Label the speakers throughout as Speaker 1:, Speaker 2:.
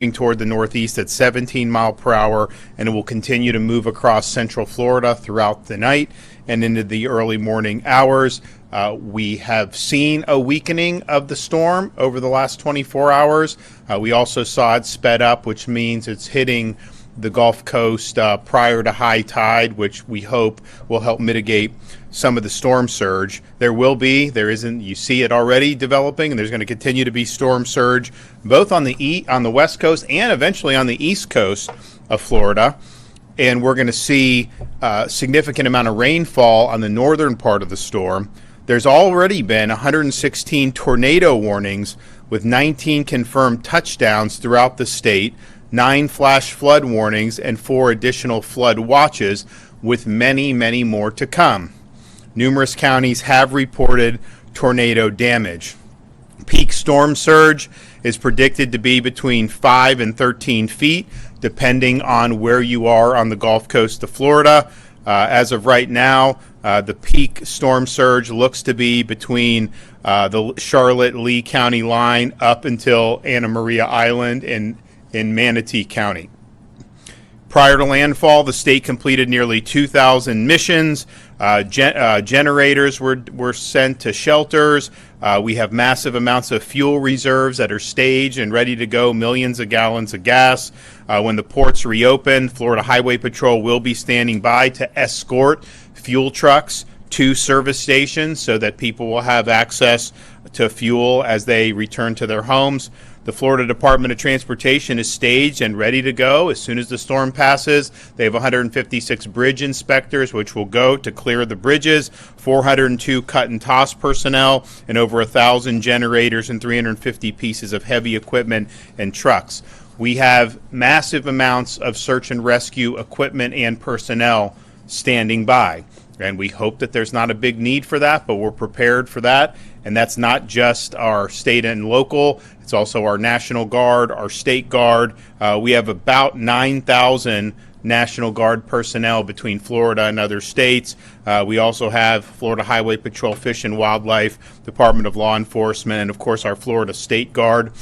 Speaker 1: toward the northeast at 17 mile per hour, and it will continue to move across central Florida throughout the night and into the early morning hours. We have seen a weakening of the storm over the last 24 hours. We also saw it sped up, which means it's hitting the Gulf Coast prior to high tide, which we hope will help mitigate some of the storm surge. You see it already developing, and there's going to continue to be storm surge both on the west coast and eventually on the east coast of Florida. And we're going to see a significant amount of rainfall on the northern part of the storm. There's already been 116 tornado warnings with 19 confirmed touchdowns throughout the state, 9 flash flood warnings, and 4 additional flood watches, with many, many more to come. Numerous counties have reported tornado damage. Peak storm surge is predicted to be between 5 and 13 feet, depending on where you are on the Gulf Coast of Florida. As of right now, the peak storm surge looks to be between the Charlotte-Lee County line up until Anna Maria Island in Manatee County. Prior to landfall, the state completed nearly 2,000 missions. Generators were sent to shelters. We have massive amounts of fuel reserves that are staged and ready to go, millions of gallons of gas. When the ports reopen, Florida Highway Patrol will be standing by to escort fuel trucks to service stations so that people will have access to fuel as they return to their homes. The Florida Department of Transportation is staged and ready to go as soon as the storm passes. They have 156 bridge inspectors, which will go to clear the bridges, 402 cut and toss personnel, and over 1,000 generators and 350 pieces of heavy equipment and trucks. We have massive amounts of search and rescue equipment and personnel standing by. And we hope that there's not a big need for that, but we're prepared for that. And that's not just our state and local, it's also our National Guard, our State Guard. We have about 9,000 National Guard personnel between Florida and other states. We also have Florida Highway Patrol, Fish and Wildlife, Department of Law Enforcement, and of course our Florida State Guard.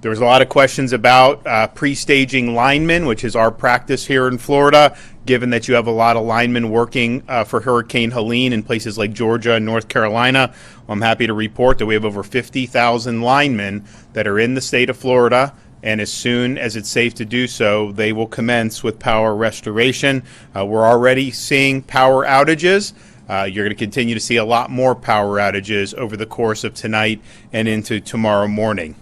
Speaker 1: There was a lot of questions about pre-staging linemen, which is our practice here in Florida, given that you have a lot of linemen working for Hurricane Helene in places like Georgia and North Carolina. I'm happy to report that we have over 50,000 linemen that are in the state of Florida, and as soon as it's safe to do so, they will commence with power restoration. We're already seeing power outages. You're going to continue to see a lot more power outages over the course of tonight and into tomorrow morning.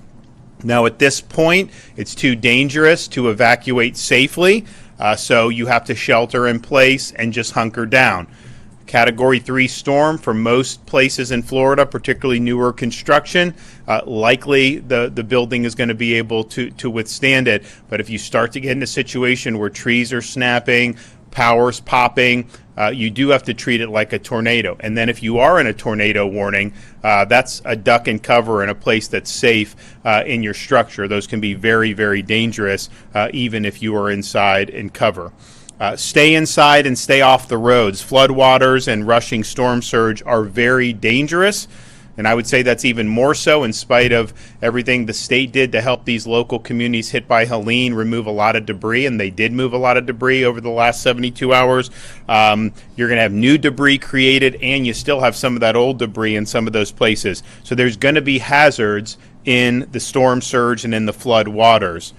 Speaker 1: Now, at this point, it's too dangerous to evacuate safely, so you have to shelter in place and just hunker down. Category 3 storm for most places in Florida, particularly newer construction, likely the building is going to be able to withstand it. But if you start to get in a situation where trees are snapping, power's popping, you do have to treat it like a tornado. And then if you are in a tornado warning, that's a duck and cover in a place that's safe in your structure. Those can be very, very dangerous, even if you are inside in cover. Stay inside and stay off the roads. Floodwaters and rushing storm surge are very dangerous. And I would say that's even more so in spite of everything the state did to help these local communities hit by Helene remove a lot of debris, and they did move a lot of debris over the last 72 hours. You're going to have new debris created, and you still have some of that old debris in some of those places. So there's going to be hazards in the storm surge and in the flood waters.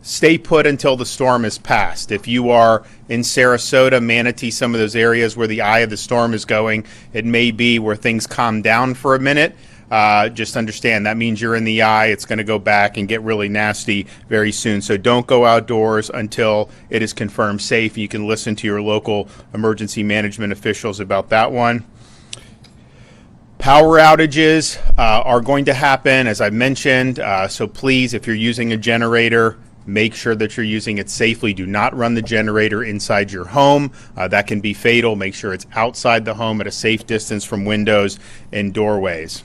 Speaker 1: Stay put until the storm is passed. If you are in Sarasota, Manatee, some of those areas where the eye of the storm is going, it may be where things calm down for a minute. Just understand that means you're in the eye. It's going to go back and get really nasty very soon. So don't go outdoors until it is confirmed safe. You can listen to your local emergency management officials about that one. Power outages are going to happen, as I mentioned. So please, if you're using a generator, make sure that you're using it safely. Do not run the generator inside your home. That can be fatal. Make sure it's outside the home at a safe distance from windows and doorways.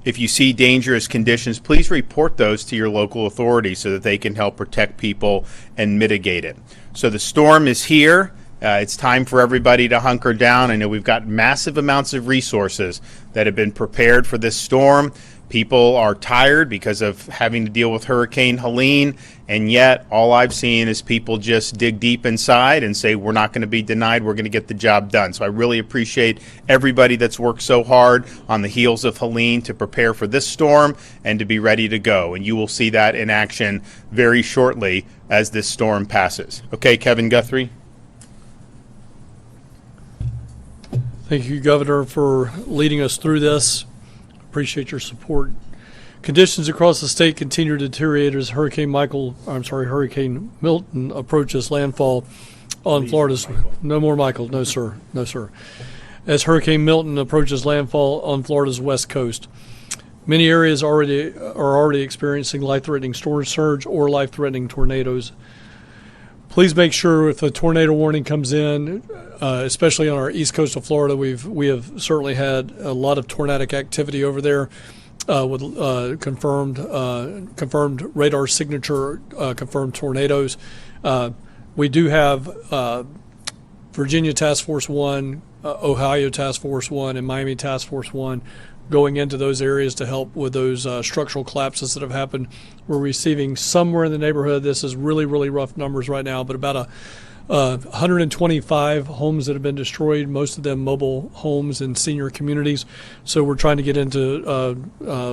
Speaker 1: If you see dangerous conditions, please report those to your local authorities so that they can help protect people and mitigate it. So the storm is here. It's time for everybody to hunker down. I know we've got massive amounts of resources that have been prepared for this storm. People are tired because of having to deal with Hurricane Helene, and yet all I've seen is people just dig deep inside and say, we're not going to be denied, we're going to get the job done. So I really appreciate everybody that's worked so hard on the heels of Helene to prepare for this storm and to be ready to go. And you will see that in action very shortly as this storm passes. Okay, Kevin Guthrie.
Speaker 2: Thank you, Governor, for leading us through this. Appreciate your support. Conditions across the state continue to deteriorate as Hurricane Milton approaches landfall on Florida's. No more Michael. No, sir. No, sir. As Hurricane Milton approaches landfall on Florida's west coast. Many areas are already experiencing life-threatening storm surge or life-threatening tornadoes. Please make sure if a tornado warning comes in, especially on our east coast of Florida, we have certainly had a lot of tornadic activity over there with confirmed radar signature, confirmed tornadoes. We do have Virginia Task Force 1, Ohio Task Force 1, and Miami Task Force 1 going into those areas to help with those structural collapses that have happened. We're receiving somewhere in the neighborhood, this is really, really rough numbers right now, but about 125 homes that have been destroyed, most of them mobile homes and senior communities. So we're trying to get into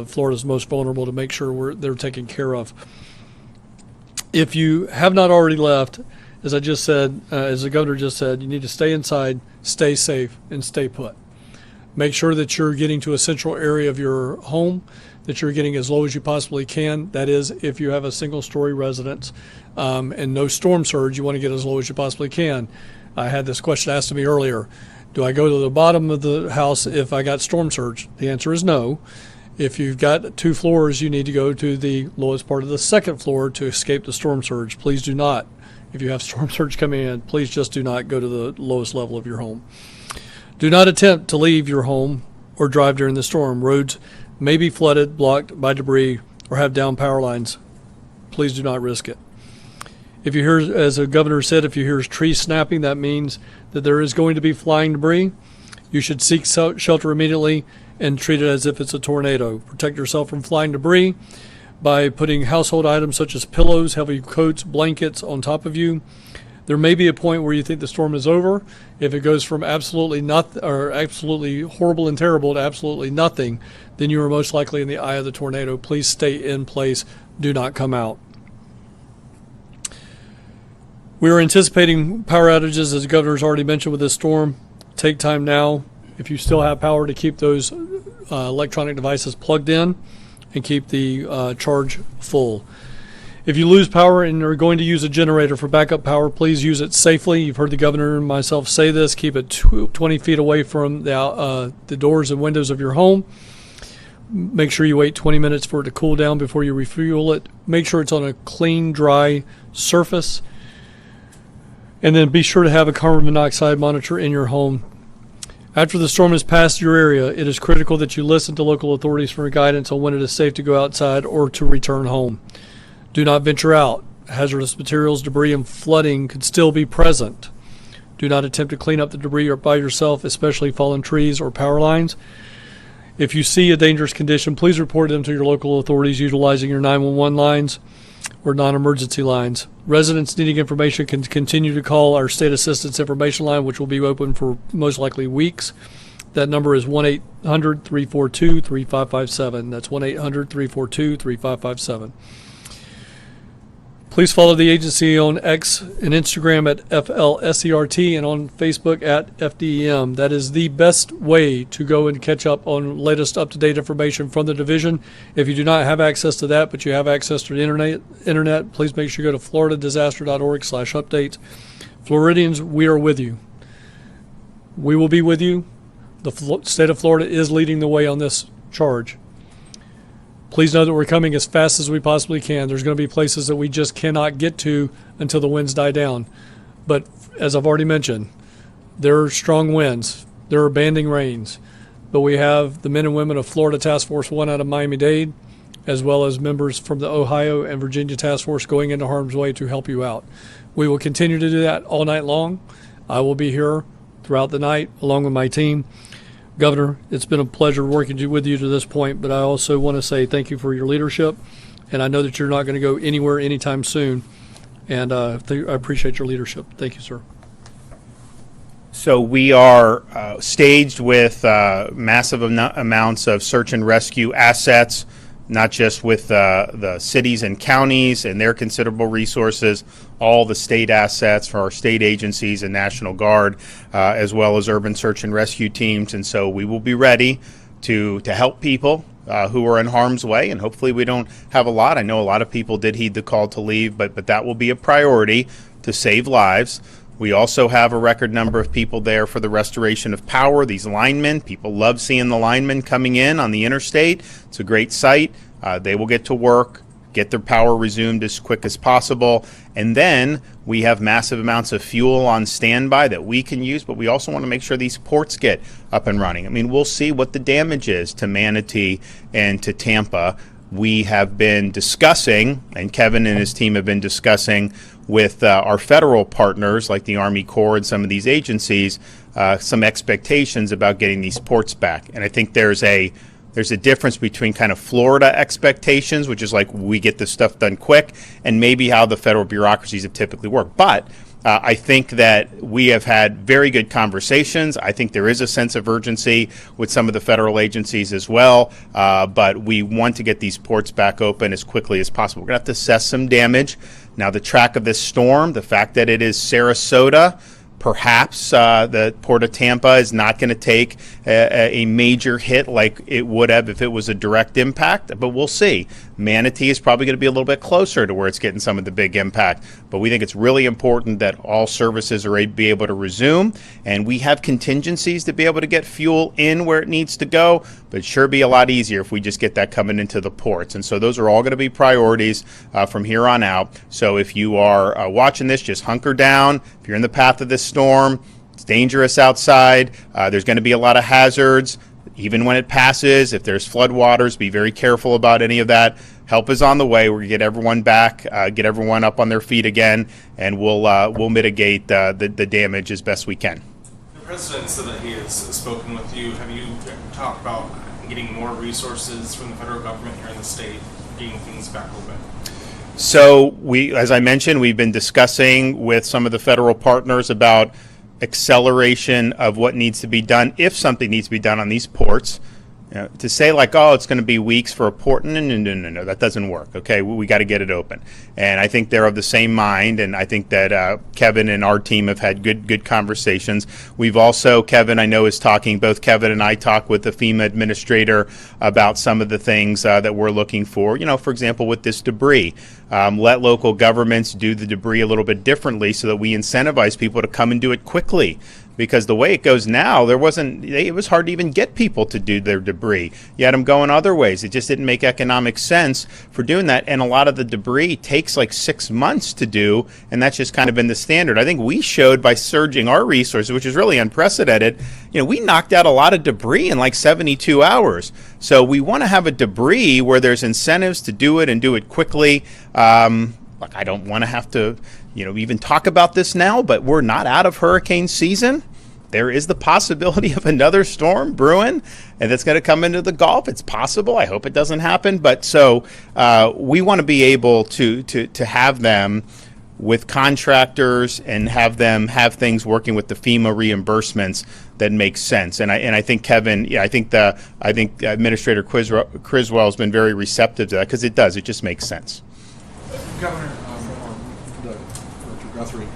Speaker 2: Florida's most vulnerable to make sure they're taken care of. If you have not already left, as I just said, as the governor just said, you need to stay inside, stay safe, and stay put. Make sure that you're getting to a central area of your home, that you're getting as low as you possibly can. That is, if you have a single-story residence and no storm surge, you want to get as low as you possibly can. I had this question asked to me earlier. Do I go to the bottom of the house if I got storm surge? The answer is no. If you've got 2 floors, you need to go to the lowest part of the 2nd floor to escape the storm surge. Please do not. If you have storm surge coming in, please just do not go to the lowest level of your home. Do not attempt to leave your home or drive during the storm. Roads may be flooded, blocked by debris, or have down power lines. Please do not risk it. If you hear, as the governor said, if you hear trees snapping, that means that there is going to be flying debris. You should seek shelter immediately and treat it as if it's a tornado. Protect yourself from flying debris by putting household items such as pillows, heavy coats, blankets on top of you. There may be a point where you think the storm is over. If it goes from absolutely horrible and terrible to absolutely nothing, then you are most likely in the eye of the tornado. Please stay in place. Do not come out. We are anticipating power outages, as the governor's already mentioned, with this storm. Take time now, if you still have power, to keep those electronic devices plugged in and keep the charge full. If you lose power and are going to use a generator for backup power, please use it safely. You've heard the governor and myself say this. Keep it 20 feet away from the doors and windows of your home. Make sure you wait 20 minutes for it to cool down before you refuel it. Make sure it's on a clean, dry surface. And then be sure to have a carbon monoxide monitor in your home. After the storm has passed your area, it is critical that you listen to local authorities for guidance on when it is safe to go outside or to return home. Do not venture out. Hazardous materials, debris, and flooding could still be present. Do not attempt to clean up the debris by yourself, especially fallen trees or power lines. If you see a dangerous condition, please report them to your local authorities utilizing your 911 lines or non-emergency lines. Residents needing information can continue to call our State Assistance Information Line, which will be open for most likely weeks. That number is 1-800-342-3557. That's 1-800-342-3557. Please follow the agency on X and Instagram at FLSERT and on Facebook at FDEM. That is the best way to go and catch up on latest up-to-date information from the division. If you do not have access to that, but you have access to the internet, please make sure you go to floridadisaster.org/updates. Floridians, we are with you. We will be with you. The state of Florida is leading the way on this charge. Please know that we're coming as fast as we possibly can. There's going to be places that we just cannot get to until the winds die down. But as I've already mentioned, there are strong winds. There are banding rains. But we have the men and women of Florida Task Force 1 out of Miami-Dade, as well as members from the Ohio and Virginia Task Force going into harm's way to help you out. We will continue to do that all night long. I will be here throughout the night along with my team. Governor, it's been a pleasure working with you to this point, but I also want to say thank you for your leadership, and I know that you're not going to go anywhere anytime soon, and I appreciate your leadership. Thank you, sir.
Speaker 1: So we are staged with massive amounts of search and rescue assets, not just with the cities and counties and their considerable resources, all the state assets for our state agencies and National Guard, as well as urban search and rescue teams. And so we will be ready to help people who are in harm's way, and hopefully we don't have a lot. I know a lot of people did heed the call to leave, but that will be a priority to save lives. We also have a record number of people there for the restoration of power. These linemen, people love seeing the linemen coming in on the interstate. It's a great sight. They will get to work, get their power resumed as quick as possible. And then we have massive amounts of fuel on standby that we can use, but we also want to make sure these ports get up and running. I mean, we'll see what the damage is to Manatee and to Tampa. We have been discussing, and Kevin and his team have been discussing with our federal partners like the Army Corps and some of these agencies, some expectations about getting these ports back. And I think there's a difference between kind of Florida expectations, which is like we get this stuff done quick, and maybe how the federal bureaucracies have typically worked. But I think that we have had very good conversations. I think there is a sense of urgency with some of the federal agencies as well, but we want to get these ports back open as quickly as possible. We're going to have to assess some damage. Now, the track of this storm, the fact that it is Sarasota, perhaps the Port of Tampa is not going to take a major hit like it would have if it was a direct impact, but we'll see. Manatee is probably going to be a little bit closer to where it's getting some of the big impact, but we think it's really important that all services are be able to resume, and we have contingencies to be able to get fuel in where it needs to go, but it'd sure be a lot easier if we just get that coming into the ports. And so those are all going to be priorities from here on out. So if you are watching this, just hunker down. If you're in the path of this storm, it's dangerous outside. There's going to be a lot of hazards. Even when it passes, if there's floodwaters, be very careful about any of that. Help is on the way. We're going to get everyone back, get everyone up on their feet again, and we'll mitigate the damage as best we can.
Speaker 3: The president said that he has spoken with you. Have you talked about getting more resources from the federal government here in the state, getting things back open?
Speaker 1: So as I mentioned, we've been discussing with some of the federal partners about acceleration of what needs to be done if something needs to be done on these ports. To say like, oh, it's going to be weeks for a port, no, that doesn't work. Okay, we got to get it open. And I think they're of the same mind, and I think that Kevin and our team have had good conversations. We've also, Kevin, I know, is talking, both Kevin and I talk with the FEMA administrator about some of the things that we're looking for. You know, for example, with this debris, let local governments do the debris a little bit differently so that we incentivize people to come and do it quickly. Because the way it goes now, it was hard to even get people to do their debris. You had them going other ways. It just didn't make economic sense for doing that. And a lot of the debris takes like 6 months to do, and that's just kind of been the standard. I think we showed by surging our resources, which is really unprecedented, we knocked out a lot of debris in like 72 hours. So we want to have a debris where there's incentives to do it and do it quickly. Like, I don't want to have to, even talk about this now, but we're not out of hurricane season. There is the possibility of another storm brewing, and that's going to come into the Gulf. It's possible. I hope it doesn't happen. But so we want to be able to have them with contractors and have them have things working with the FEMA reimbursements that make sense. And I think Kevin, I think Administrator Criswell has been very receptive to that, because it does. It just makes sense.
Speaker 4: Governor, Director Guthrie,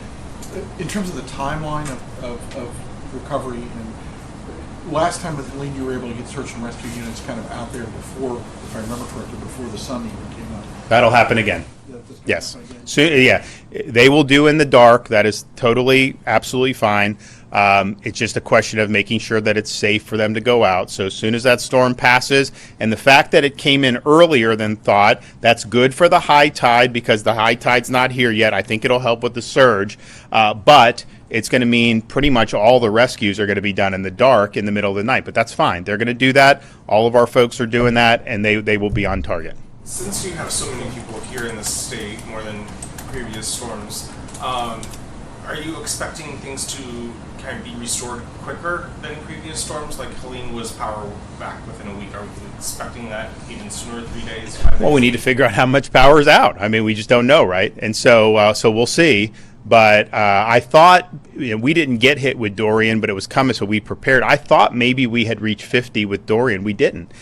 Speaker 4: in terms of the timeline of recovery, and last time with Helene, you were able to get search and rescue units kind of out there before, if I remember correctly, before the sun even came up.
Speaker 1: That'll happen again. Yes. So, yeah, they will do in the dark. That is totally, absolutely fine. It's just a question of making sure that it's safe for them to go out. So as soon as that storm passes, and the fact that it came in earlier than thought, that's good for the high tide, because the high tide's not here yet. I think it'll help with the surge. But it's going to mean pretty much all the rescues are going to be done in the dark in the middle of the night. But that's fine. They're going to do that. All of our folks are doing that, and they will be on target.
Speaker 3: Since you have so many people here in the state, more than previous storms, Are you expecting things to kind of be restored quicker than previous storms? Like Helene was power back within a week. Are we expecting that even sooner, 3 days, 5 days?
Speaker 1: Well, we need to figure out how much power is out. I mean, we just don't know, right? And so we'll see. But I thought, we didn't get hit with Dorian, but it was coming, so we prepared. I thought maybe we had reached 50 with Dorian. We didn't.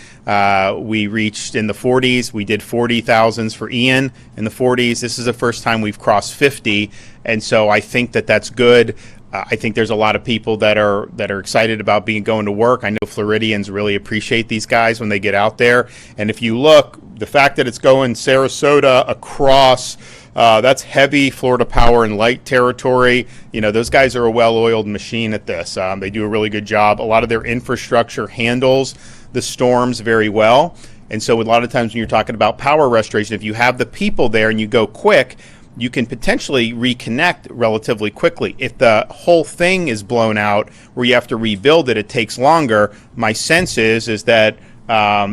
Speaker 1: We reached in the 40s. We did 40,000s for Ian in the 40s. This is the first time we've crossed 50, and so I think that that's good. I think there's a lot of people that are excited about going to work. I know Floridians really appreciate these guys when they get out there. And if you look, the fact that it's going Sarasota across, that's heavy Florida Power and Light territory. Those guys are a well-oiled machine at this. They do a really good job. A lot of their infrastructure handles the storms very well. And so a lot of times when you're talking about power restoration, if you have the people there and you go quick, you can potentially reconnect relatively quickly. If the whole thing is blown out where you have to rebuild it, it takes longer. My sense is that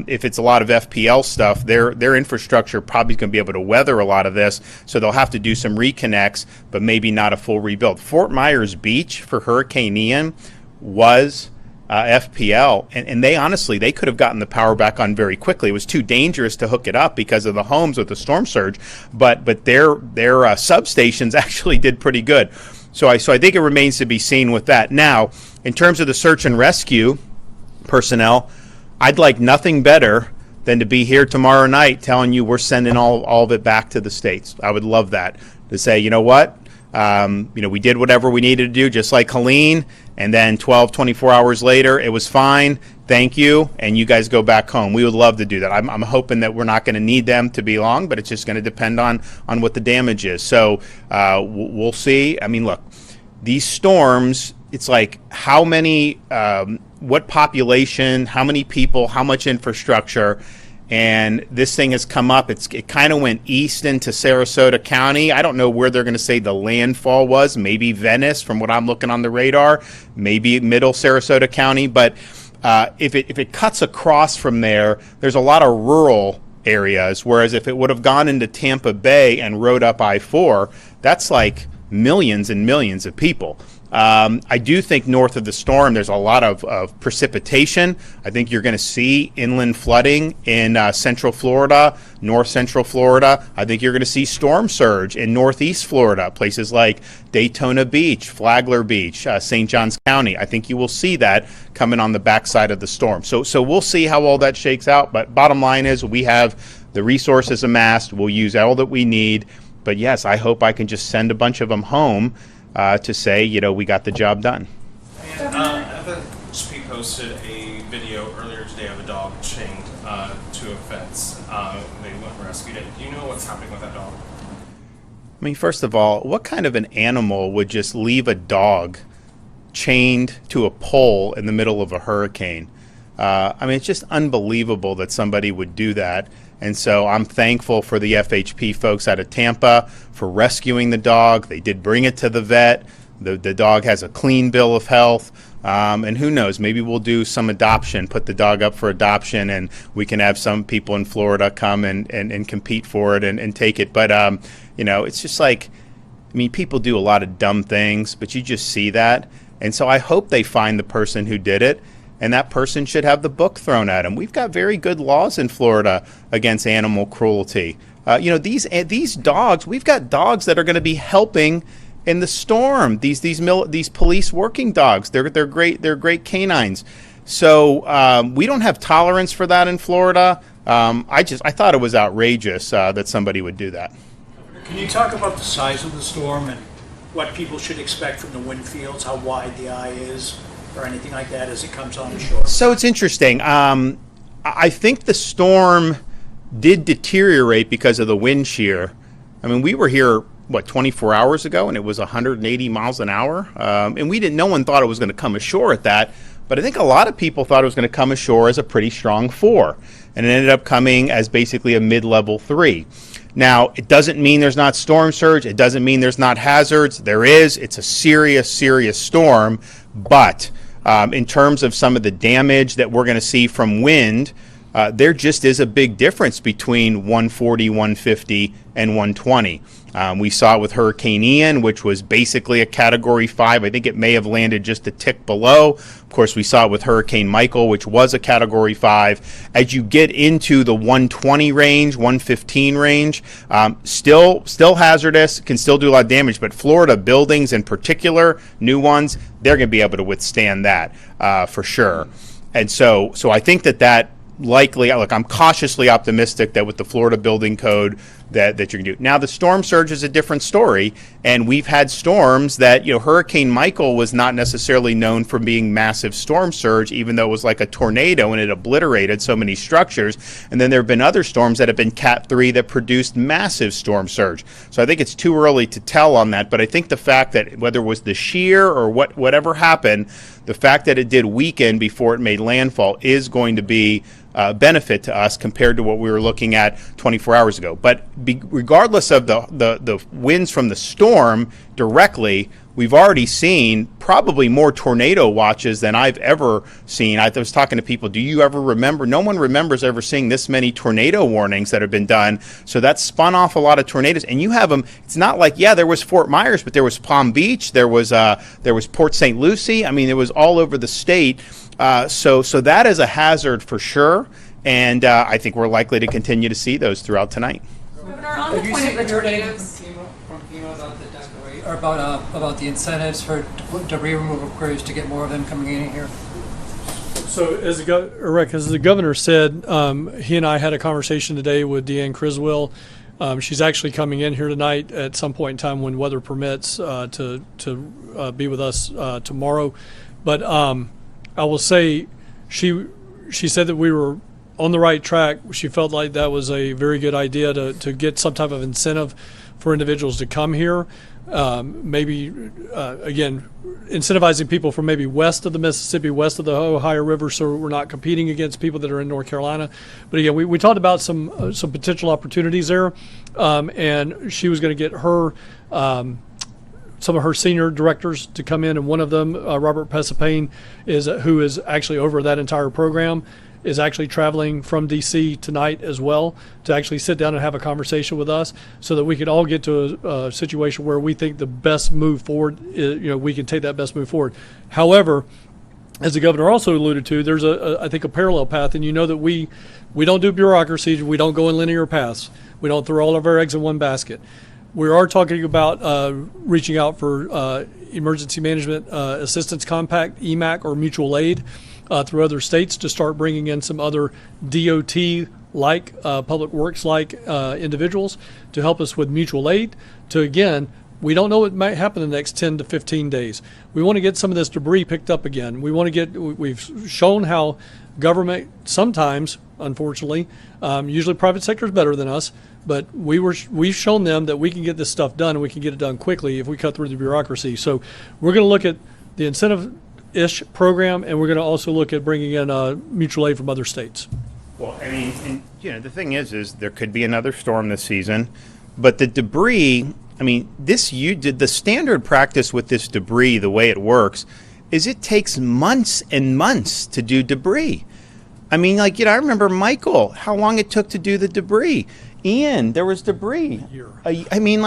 Speaker 1: if it's a lot of FPL stuff, their infrastructure probably going to be able to weather a lot of this, so they'll have to do some reconnects, but maybe not a full rebuild. Fort Myers Beach for Hurricane Ian was FPL, and they could have gotten the power back on very quickly. It was too dangerous to hook it up because of the homes with the storm surge, but their substations actually did pretty good. So I think it remains to be seen with that. Now, in terms of the search and rescue personnel, I'd like nothing better than to be here tomorrow night telling you we're sending all of it back to the states. I would love that, to say, you know what? We did whatever we needed to do, just like Helene, and then 24 hours later, it was fine. Thank you, and you guys go back home. We would love to do that. I'm hoping that we're not going to need them to be long, but it's just going to depend on what the damage is. So we'll see. I mean, look, these storms, it's like how many, what population, how many people, how much infrastructure. And this thing has come up. It kind of went east into Sarasota County. I don't know where they're going to say the landfall was. Maybe Venice, from what I'm looking on the radar. Maybe middle Sarasota County. But if it cuts across from there, there's a lot of rural areas. Whereas if it would have gone into Tampa Bay and rode up I-4, that's like millions and millions of people. I do think north of the storm, there's a lot of precipitation. I think you're going to see inland flooding in central Florida, north central Florida. I think you're going to see storm surge in northeast Florida, places like Daytona Beach, Flagler Beach, St. Johns County. I think you will see that coming on the backside of the storm. So we'll see how all that shakes out. But bottom line is we have the resources amassed. We'll use all that we need. But yes, I hope I can just send a bunch of them home to say, we got the job done.
Speaker 3: And FHP posted a video earlier today of a dog chained to a fence. They went and rescued it. Do you know what's happening with that dog?
Speaker 1: I mean, first of all, what kind of an animal would just leave a dog chained to a pole in the middle of a hurricane? It's just unbelievable that somebody would do that. And so I'm thankful for the FHP folks out of Tampa for rescuing the dog. They did bring it to the vet. The dog has a clean bill of health. And who knows, maybe we'll do some adoption, put the dog up for adoption, and we can have some people in Florida come and compete for it and take it. But, it's just like, people do a lot of dumb things, but you just see that. And so I hope they find the person who did it. And that person should have the book thrown at him. We've got very good laws in Florida against animal cruelty. These dogs, we've got dogs that are going to be helping in the storm. These police working dogs, they're great. They're great canines. So we don't have tolerance for that in Florida. I thought it was outrageous that somebody would do that.
Speaker 5: Can you talk about the size of the storm and what people should expect from the wind fields, how wide the eye is, or anything like that as it comes on the shore?
Speaker 1: So it's interesting. I think the storm did deteriorate because of the wind shear. We were here, 24 hours ago, and it was 180 miles an hour. And no one thought it was going to come ashore at that. But I think a lot of people thought it was going to come ashore as a pretty strong 4. And it ended up coming as basically a mid-level 3. Now, it doesn't mean there's not storm surge. It doesn't mean there's not hazards. There is. It's a serious, serious storm. But in terms of some of the damage that we're going to see from wind, there just is a big difference between 140, 150, and 120. We saw it with Hurricane Ian, which was basically a Category 5. I think it may have landed just a tick below. Of course, we saw it with Hurricane Michael, which was a Category 5. As you get into the 120 range, 115 range, still hazardous, can still do a lot of damage. But Florida buildings in particular, new ones, they're going to be able to withstand that for sure. And so I think that likely, look, I'm cautiously optimistic that with the Florida building code that you're going to do. Now, the storm surge is a different story, and we've had storms that, Hurricane Michael was not necessarily known for being massive storm surge, even though it was like a tornado and it obliterated so many structures. And then there have been other storms that have been Cat 3 that produced massive storm surge. So I think it's too early to tell on that, but I think the fact that whether it was the shear or whatever happened, the fact that it did weaken before it made landfall is going to be benefit to us compared to what we were looking at 24 hours ago. But regardless of the winds from the storm directly, we've already seen probably more tornado watches than I've ever seen. I was talking to people, do you ever remember? No one remembers ever seeing this many tornado warnings that have been done. So that spun off a lot of tornadoes. And you have them, it's not like, there was Fort Myers, but there was Palm Beach, there was Port St. Lucie. I mean, it was all over the state. So that is a hazard for sure, and I think we're likely to continue to see those throughout tonight.
Speaker 6: Governor, on the point of the tornadoes,
Speaker 7: from FEMA about the declaration, or about the incentives for debris removal crews to get more of them coming in here?
Speaker 2: So as the governor said, he and I had a conversation today with Deanne Criswell. She's actually coming in here tonight at some point in time when weather permits to be with us tomorrow. But I will say she said that we were on the right track. She felt like that was a very good idea to get some type of incentive for individuals to come here. Maybe, again, incentivizing people from maybe west of the Mississippi, west of the Ohio River, so we're not competing against people that are in North Carolina. But again, we talked about some potential opportunities there, and she was going to get her some of her senior directors to come in, and one of them, Robert Pesapane, who is actually over that entire program, is actually traveling from D.C. tonight as well to actually sit down and have a conversation with us so that we could all get to a situation where we think the best move forward is, we can take that best move forward. However, as the governor also alluded to, there's I think a parallel path, and that we don't do bureaucracy, we don't go in linear paths, we don't throw all of our eggs in one basket. We are talking about reaching out for Emergency Management Assistance Compact, EMAC, or mutual aid through other states to start bringing in some other DOT-like, public works-like individuals to help us with mutual aid to, again, we don't know what might happen in the next 10 to 15 days. We want to get some of this debris picked up again. We've shown how government sometimes, unfortunately, usually private sector is better than us, but we've shown them that we can get this stuff done and we can get it done quickly if we cut through the bureaucracy. So we're going to look at the incentive-ish program, and we're going to also look at bringing in mutual aid from other states.
Speaker 1: Well, I mean, and, the thing is there could be another storm this season, but the debris, I mean, the standard practice with this debris, the way it works, is it takes months and months to do debris. I mean, I remember Michael, how long it took to do the debris. Ian, there was debris. I mean,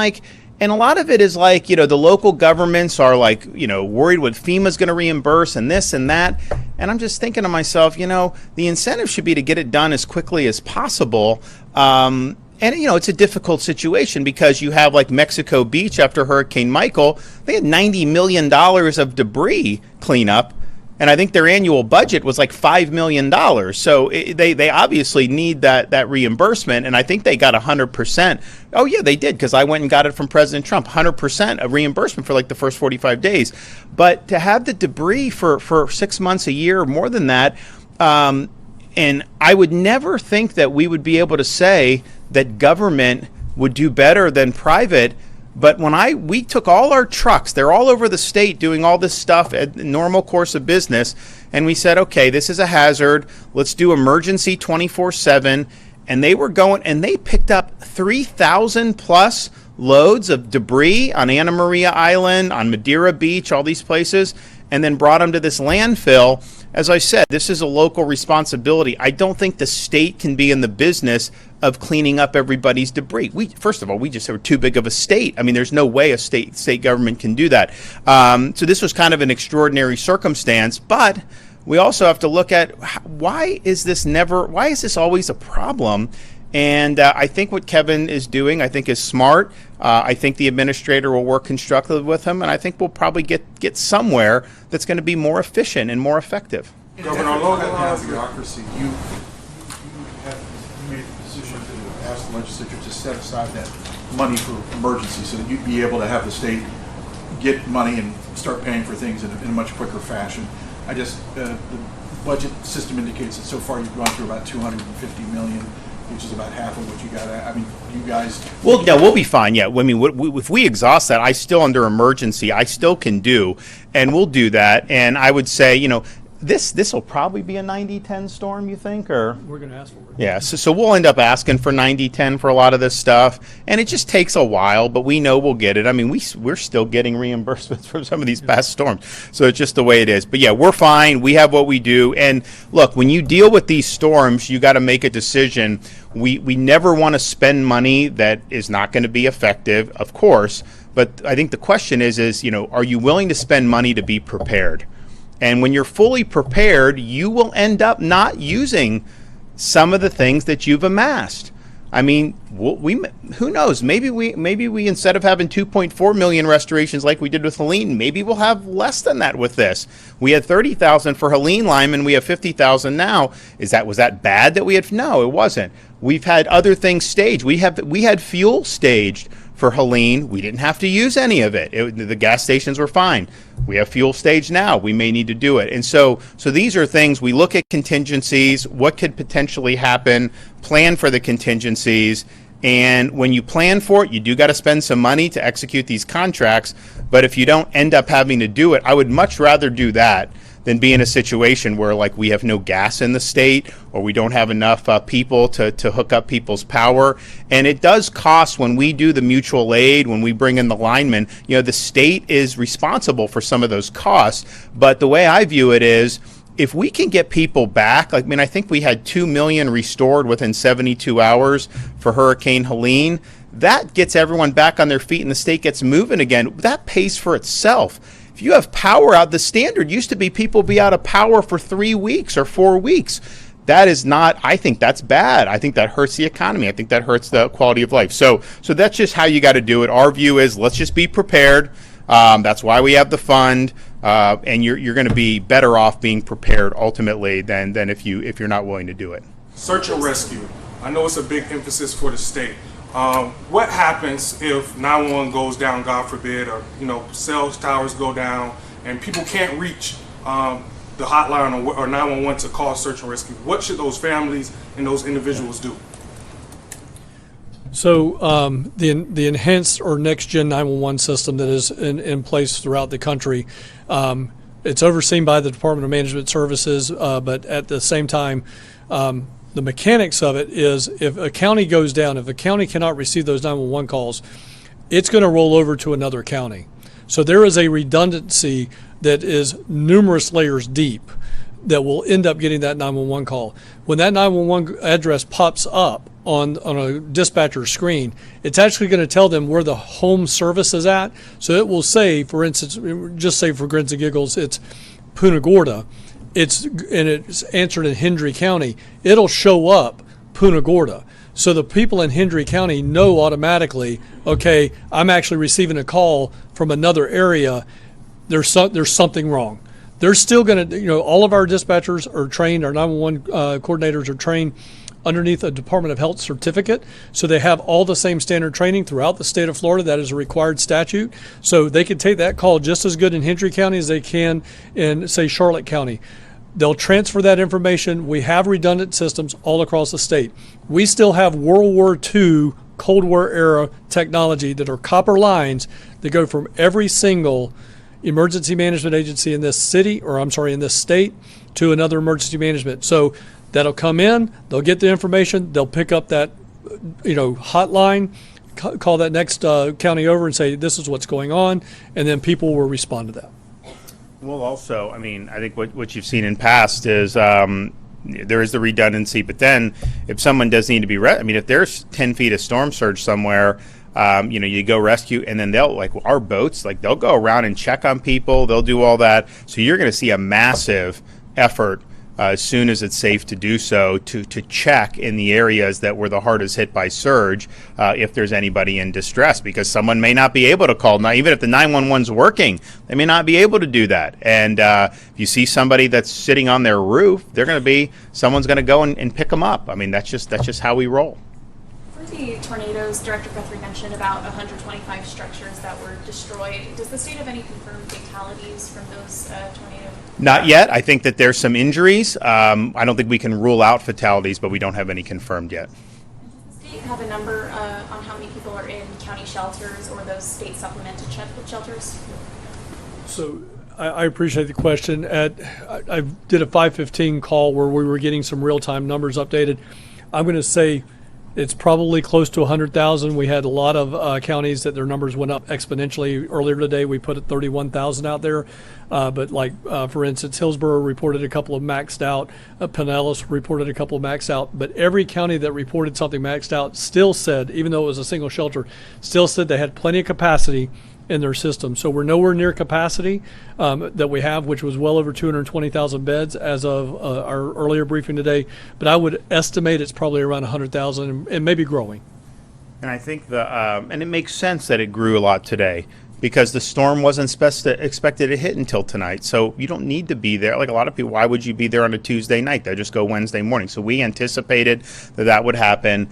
Speaker 1: and a lot of it is the local governments are worried what FEMA's going to reimburse and this and that. And I'm just thinking to myself, the incentive should be to get it done as quickly as possible. And, it's a difficult situation because you have Mexico Beach after Hurricane Michael, they had $90 million of debris cleanup. And I think their annual budget was $5 million. So they obviously need that reimbursement. And I think they got 100%. Oh, yeah, they did, because I went and got it from President Trump, 100% of reimbursement for the first 45 days. But to have the debris for 6 months, a year, more than that, and I would never think that we would be able to say that government would do better than private. But when we took all our trucks, they're all over the state doing all this stuff at the normal course of business, and we said, okay, this is a hazard. Let's do emergency 24/7. And they were going, and they picked up 3,000 plus loads of debris on Anna Maria Island, on Madeira Beach, all these places, and then brought them to this landfill. as I said, this is a local responsibility. I don't think the state can be in the business of cleaning up everybody's debris. First of all, we just are too big of a state. I mean, there's no way a state government can do that. So this was kind of an extraordinary circumstance, but we also have to look at why is this always a problem? And I think what Kevin is doing, I think, is smart. I think the administrator will work constructively with him, and I think we'll probably get somewhere that's going to be more efficient and more effective.
Speaker 4: Governor Logan, bureaucracy. You made the decision to ask the legislature to set aside that money for emergency so that you'd be able to have the state get money and start paying for things in a much quicker fashion. The budget system indicates that so far you've gone through about $250 million. Which is about half of what you got. I mean, you guys.
Speaker 1: Well, yeah, we'll be fine. Yeah, I mean, if we exhaust that, I still under emergency, I still can do, and we'll do that. And I would say, this will probably be a 90-10 storm, you think, or
Speaker 2: We're going to ask for it.
Speaker 1: yeah. So we'll end up asking for 90-10 for a lot of this stuff, and it just takes a while, but we know we'll get it. I mean, we're still getting reimbursements from some of these past storms, so it's just the way it is. But yeah, we're fine. We have what we do, and look, when you deal with these storms, you got to make a decision. We never want to spend money that is not going to be effective, of course. But I think the question is, are you willing to spend money to be prepared? And when you're fully prepared, you will end up not using some of the things that you've amassed. I mean, who knows? Maybe we instead of having 2.4 million restorations like we did with Helene, maybe we'll have less than that with this. We had 30,000 for Helene, Lyman. We have 50,000 now. Was that bad that we had? No, it wasn't. We've had other things staged. We had fuel staged for Helene. We didn't have to use any of it. The gas stations were fine. We have fuel staged now. We may need to do it. And so these are things we look at contingencies, what could potentially happen, plan for the contingencies. And when you plan for it, you do got to spend some money to execute these contracts. But if you don't end up having to do it, I would much rather do that than be in a situation where like we have no gas in the state or we don't have enough people to hook up people's power. And it does cost when we do the mutual aid, when we bring in the linemen, the state is responsible for some of those costs. But the way I view it is, if we can get people back, I think we had 2 million restored within 72 hours for Hurricane Helene. That gets everyone back on their feet and the state gets moving again. That pays for itself. If you have power out, the standard used to be people be out of power for 3 weeks or 4 weeks. That is not, I think that's bad. I think that hurts the economy. I think that hurts the quality of life. So that's just how you got to do it. Our view is let's just be prepared. That's why we have the fund. And you're going to be better off being prepared ultimately than if you're not willing to do it.
Speaker 8: Search and rescue. I know it's a big emphasis for the state. What happens if 911 goes down, God forbid, or cell towers go down and people can't reach the hotline or 911 to call search and rescue? What should those families and those individuals do?
Speaker 2: So the enhanced or next gen 911 system that is in place throughout the country, it's overseen by the Department of Management Services, but at the same time, the mechanics of it is if a county goes down, if a county cannot receive those 911 calls, it's going to roll over to another county. So there is a redundancy that is numerous layers deep that will end up getting that 911 call. When that 911 address pops up on a dispatcher screen, it's actually going to tell them where the home service is at. So it will say, for instance, just say for grins and giggles, it's Punta Gorda. It's answered in Hendry County. It'll show up Punta Gorda. So the people in Hendry County know automatically, okay, I'm actually receiving a call from another area. There's something wrong. They're still going to, all of our dispatchers are trained, our 911 coordinators are trained underneath a Department of Health certificate. So they have all the same standard training throughout the state of Florida. That is a required statute. So they can take that call just as good in Hendry County as they can in, say, Charlotte County. They'll transfer that information. We have redundant systems all across the state. We still have World War II, Cold War era technology that are copper lines that go from every single emergency management agency in this in this state to another emergency management. So that'll come in, they'll get the information, they'll pick up that, hotline, call that next county over and say, this is what's going on, and then people will respond to that.
Speaker 1: Well, also, I mean, I think what you've seen in past is there is the redundancy, but then if someone does need to be, I mean, if there's 10 feet of storm surge somewhere, you go rescue, and then they'll, like our boats, like they'll go around and check on people. They'll do all that. So you're going to see a massive effort as soon as it's safe to do so to check in the areas that were the hardest hit by surge if there's anybody in distress, because someone may not be able to call. Now, even if the 911's working, they may not be able to do that. And if you see somebody that's sitting on their roof, someone's going to go and pick them up. I mean, that's just how we roll.
Speaker 6: For the tornadoes, Director Guthrie mentioned about 125 structures that were destroyed. Does the state have any confirmed fatalities from those tornadoes?
Speaker 1: Not yet. I think that there's some injuries. I don't think we can rule out fatalities, but we don't have any confirmed yet.
Speaker 6: Does the state have a number on how many people are in county shelters or those state supplemented shelters?
Speaker 2: So I appreciate the question. I did a 5:15 call where we were getting some real-time numbers updated. I'm going to say it's probably close to 100,000. We had a lot of counties that their numbers went up exponentially. Earlier today, we put 31,000 out there. But for instance, Hillsborough reported a couple of maxed out. Pinellas reported a couple of maxed out. But every county that reported something maxed out still said, even though it was a single shelter, still said they had plenty of capacity in their system. So we're nowhere near capacity that we have, which was well over 220,000 beds as of our earlier briefing today. But I would estimate it's probably around 100,000 and maybe growing.
Speaker 1: And I think and it makes sense that it grew a lot today, because the storm wasn't expected to hit until tonight. So you don't need to be there. Like a lot of people, why would you be there on a Tuesday night? They'll just go Wednesday morning. So we anticipated that would happen.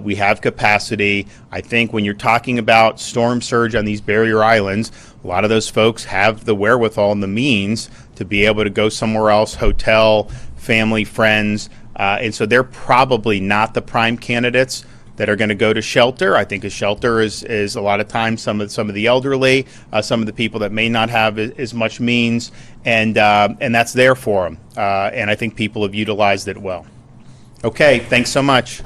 Speaker 1: We have capacity. I think when you're talking about storm surge on these barrier islands, a lot of those folks have the wherewithal and the means to be able to go somewhere else, hotel, family, friends. And so they're probably not the prime candidates that are going to go to shelter. I think a shelter is a lot of times some of the elderly, some of the people that may not have as much means, and that's there for them. And I think people have utilized it well. Okay, thanks so much.